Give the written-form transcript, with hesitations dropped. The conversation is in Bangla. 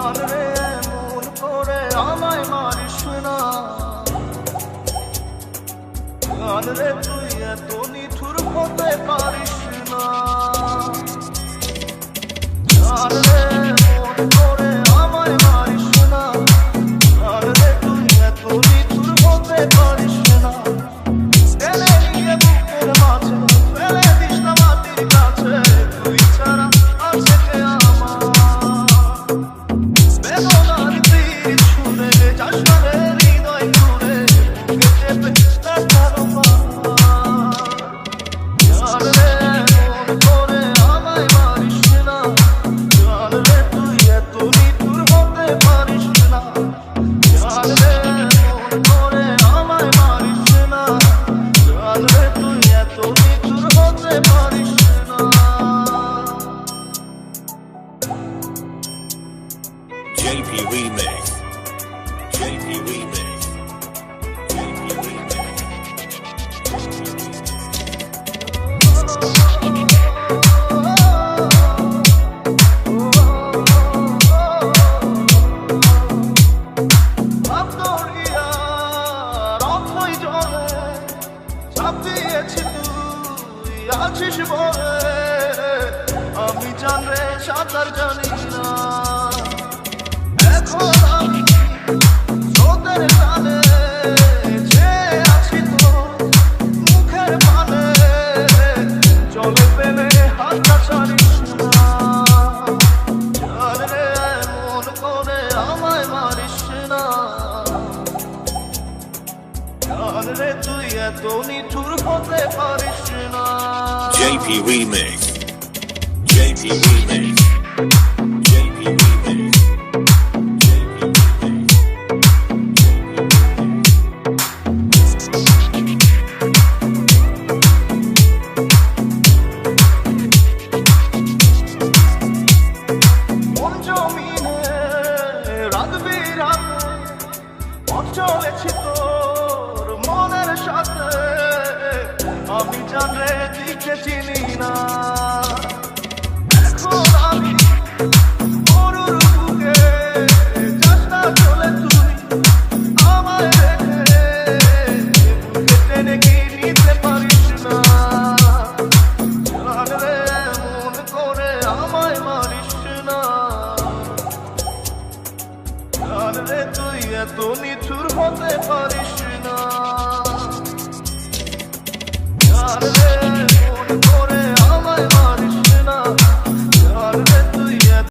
জান রে এমন করে আমায় মারিস না, জান রে তুই এত নিঠুর হতে পারিস না, জান রে এমন করে আমায় মারিস না, জান রে তুই এত নিঠুর হতে পারিস না। টেনে নিয়ে বুকের মাঝে ফেলে দিস না মাটির কাছে, তুই ছাড়া আছে কে আমার? বেদনার তীর ছুঁড়ে যাস না রে হৃদয় জুড়ে, বুকে চেপে ব্যথার পাহাড়। জান রে এমন করে আমায় মারিস না, জান রে তুই এত নিঠুর হতে পারিস না, জান রে এমন করে আমায় মারিস না, জান রে তুই এত নিঠুর হতে পারিস না। JP Remix. JP Remix. JP Remix. ভাবদরিয়ার অথই জলে চাপ দিয়েছি তুই আছিস বলে, আমি জান রে সাঁতার জানি না। এখন আমি স্রোতের টানে চেয়ে আছি তোর মুখের পানে, জলে ফেলে হাতটা ছাড়িস না, জান রে এমন করে আমায় মারিস না, জান রে তুই এত নিঠুর হতে পারিস না। JP Remix. JP Remix.